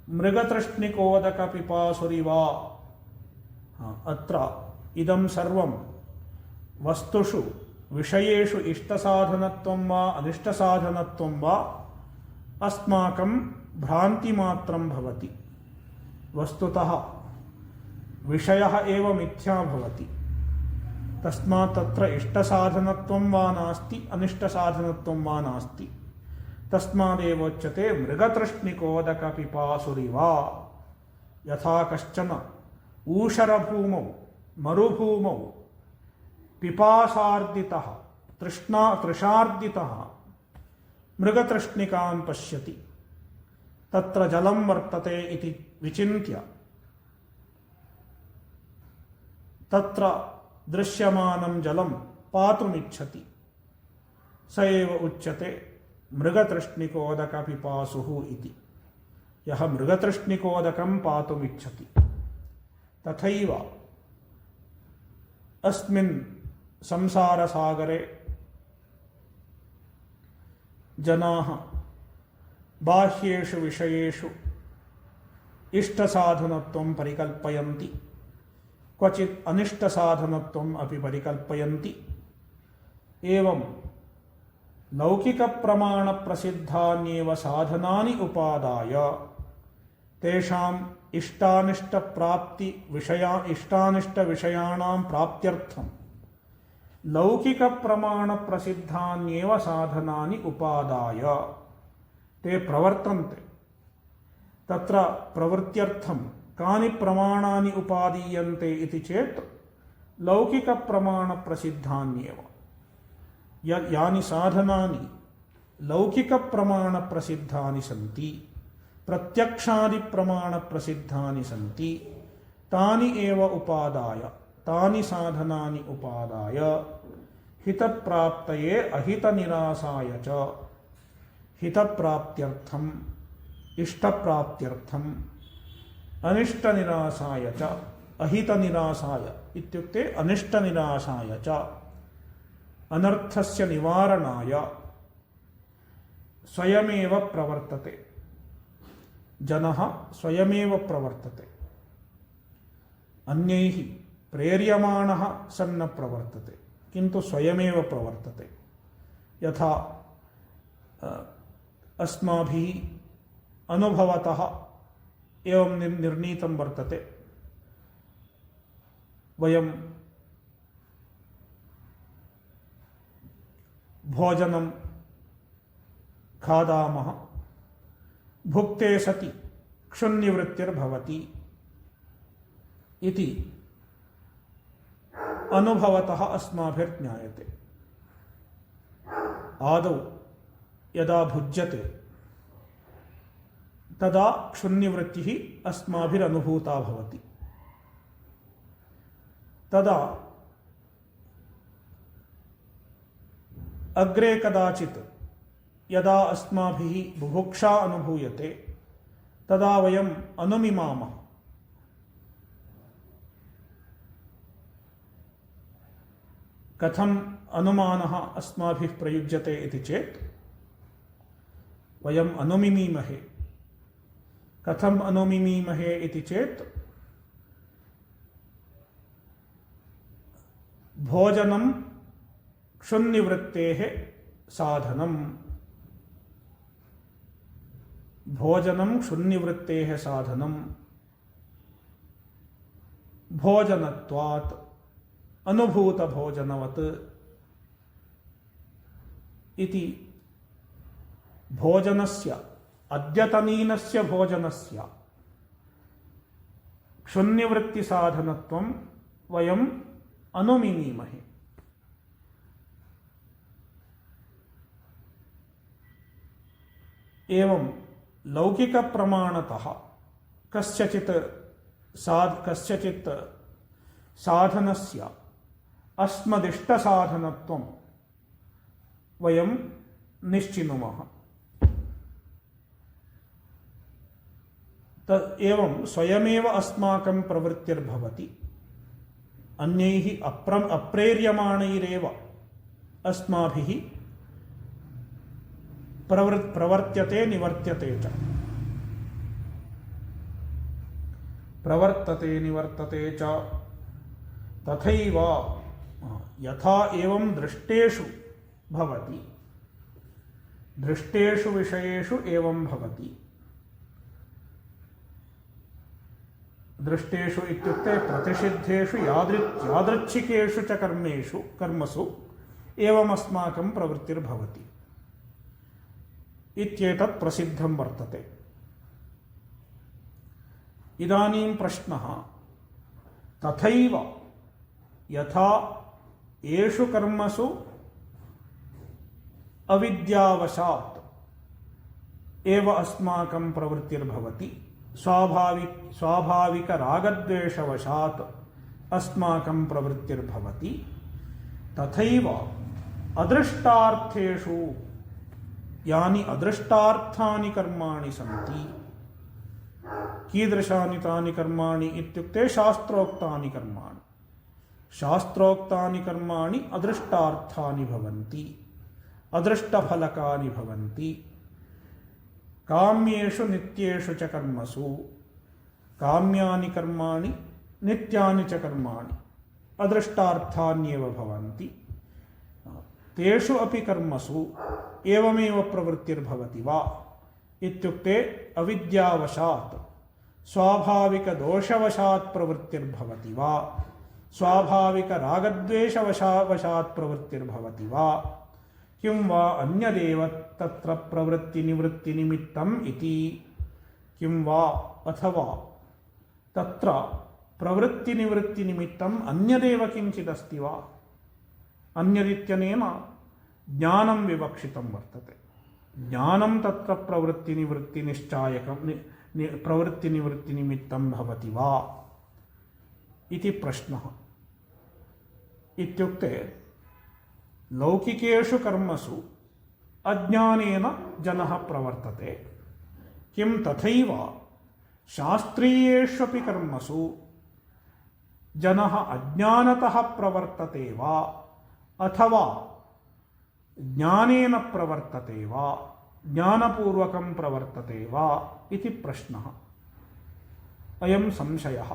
मृगतृष्णिकोदकपिपासुरिवा अत्र इदं सर्वं वस्तुषु विषयेषु इष्टसाधनत्वं वा अनिष्टसाधनत्वं वा अस्माकं भ्रान्तिमात्रं भवति। वस्तुतः विषयः एव मिथ्या भवति। तस्मात् तत्र इष्टसाधनत्वं वा नास्ति अनिष्टसाधनत्वं वा नास्ति। तस्मादेवोच्यते मृगतृष्णिकोदकपिपासुरिवा। यथा कश्चन ऊषरभूमौ मरुभूमौ पिपासार्दितः तृषार्दितः मृगतृष्णिकां पश्यति, तत्र जलं वर्तते इति विचिन्त्य तत्र दृश्यमानं जलं पातुमिच्छति। स एव उच्यते मृगतृष्णिकोदकपिपासुः इति। यः मृगतृष्णिकोदकं पातुमिच्छति। तथैव अस्मिन् संसारसागरे जनाः बाह्येषु विषयेषु इष्टसाधनत्वं परिकल्पयन्ति, क्वचित् अनिष्टसाधनत्वम् अपि परिकल्पयन्ति। एवं लौकिकप्रमाणप्रसिद्धान्येव साधनानि उपादाय तेषाम् इष्टानिष्टविषयाणां प्राप्त्यर्थं लौकिकप्रमाणप्रसिद्धान्येव साधनानि उपादाय ते प्रवर्तन्ते। तत्र प्रवृत्त्यर्थं कानि प्रमाणानि उपादीयन्ते इति चेत् लौकिकप्रमाणप्रसिद्धान्येव। यानि साधनानि लौकिकप्रमाणप्रसिद्धानि सन्ति, प्रत्यक्षादिप्रमाणप्रसिद्धानि सन्ति, तानि एव उपादाय, तानि साधनानि उपादाय हितप्राप्तये अहितनिरासाय च, हितप्राप्त्यर्थम् इष्टप्राप्त्यर्थम् अनिष्टनिरासाय च, अहितनिरासाय इत्युक्ते अनिष्टनिरासाय च, अनर्थस्य निवारणाय स्वयमेव प्रवर्तते। जनः स्वयमेव प्रवर्तते, अन्यैः प्रेर्यमाणः सन्न प्रवर्तते, किन्तु स्वयमेव प्रवर्तते। यथा अस्माभिः अनुभवतः एवं निर्णीतं वर्तते, वयं भोजनं खादामः, भुक्ते सति क्षुन्निवृत्तिर्भवति इति अनुभवतः अस्माभिर्ज्ञायते। आदौ यदा भुज्यते तदा क्षुन्निवृत्तिः अस्माभिरनुभूता भवति। तदा अग्रे कदाचित् यदा अस्माभिः बुभुक्षा अनुभूयते तदा वयम् अनुमिमामः। कथम् अनुमानः अस्माभिः प्रयुज्यते इति चेत् वयम् अनुमिमीमहे। कथम् अनुमिमीमहे इति चेत् भोजनं क्षुन्निवृत्तेः साधनम्। भोजनं क्षुन्निवृत्तेः साधनम् भोजनत्वात् अनुभूतभोजनवत् इति भोजनस्य अद्यतनीनस्य भोजनस्य क्षुन्निवृत्तिसाधनत्वं वयम् अनुमिमीमहे। एवं लौकिकप्रमाणतः कस्यचित् साधनस्य अस्मदिष्टसाधनत्वं वयं निश्चिनुमः। एवं स्वयमेव अस्माकं प्रवृत्तिर्भवति। अन्यैः अप्रेर्यमाणैरेव अस्माभिः प्रवर्त्यते निवर्त्यते च। प्रवर्तते निवर्तते च तथैव यथा एवं दृष्टेषु भवति, दृष्टेषु विषयेषु एवं भवति। दृष्टेषु इत्युक्ते प्रतिषिद्धेषु यादृच्छिकेषु च कर्मसु एवम् अस्माकं प्रवृत्तिर्भवति इत्येतत् प्रसिद्धं वर्तते। इदानीं प्रश्नः, तथैव यथा येषु कर्मसु अविद्यावशात् एव अस्माकं प्रवृत्तिर्भवति, स्वाभाविक रागद्वेषवशात् अस्माकं प्रवृत्तिर्भवति, तथैव अदृष्टार्थेषु यानि अदृष्टार्थानि कर्माणि सन्ति। कीदृशानि तानि कर्माणि इत्युक्ते शास्त्रोक्तानि कर्माणि। शास्त्रोक्तानि कर्माणि अदृष्टार्थानि भवन्ति, अदृष्टफलकानि भवन्ति। काम्येषु नित्येषु च कर्मसु काम्यानि कर्माणि नित्यानि च कर्माणि अदृष्टार्थान्येव भवन्ति। तेषु अपि कर्मसु एवमेव प्रवृत्तिर्भवति वा इत्युक्ते अविद्यावशात् स्वाभाविकदोषवशात् प्रवृत्तिर्भवति वा, स्वाभाविकरागद्वेषवशात् प्रवृत्तिर्भवति वा, किं वा अन्यदेव तत्र प्रवृत्तिनिवृत्तिनिमित्तम् इति। किं वा अथवा तत्र प्रवृत्तिनिवृत्तिनिमित्तम् अन्यदेव किञ्चिदस्ति वा। अन्यदित्यनेन ज्ञानं विवक्षितं वर्तते। ज्ञानं तत्र प्रवृत्तिनिवृत्तिनिश्चायकं प्रवृत्तिनिवृत्तिनिमित्तं भवति वा इति प्रश्नः। इत्युक्ते लौकिकेषु कर्मसु अज्ञानेन जनः प्रवर्तते, किं तथैव शास्त्रीयेष्वपि कर्मसु जनः अज्ञानतः प्रवर्तते वा अथवा ज्ञानेन प्रवर्तते वा, ज्ञानपूर्वकं प्रवर्तते वा इति प्रश्नः। अयं संशयः।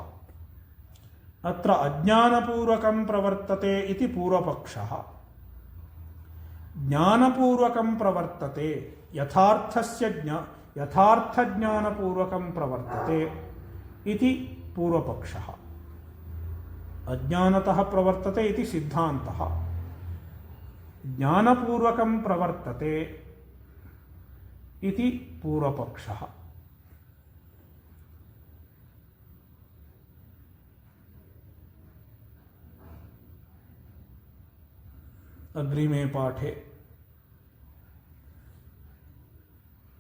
अत्र अज्ञानपूर्वकं प्रवर्तते इति पूर्वपक्षः, ज्ञानपूर्वकं प्रवर्तते यथार्थज्ञानपूर्वकं प्रवर्तते इति पूर्वपक्षः। अज्ञानतः प्रवर्तते इति सिद्धान्तः, ज्ञानपूर्वकं प्रवर्तते इति पूर्वपक्षः। अग्रिमे पाठे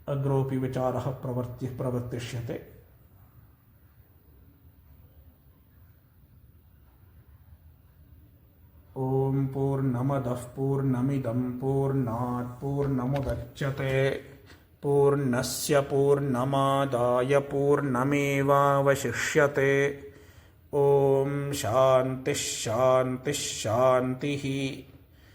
अग्रोपि विचारः प्रवर्तिष्यते। ॐ पूर्णमदः पूर्णमिदं पूर्णात् पूर्णमुदच्यते पूर्णस्य पूर्णमादाय पूर्णमेवावशिष्यते। ॐ शान्तिः शान्तिः शान्तिः।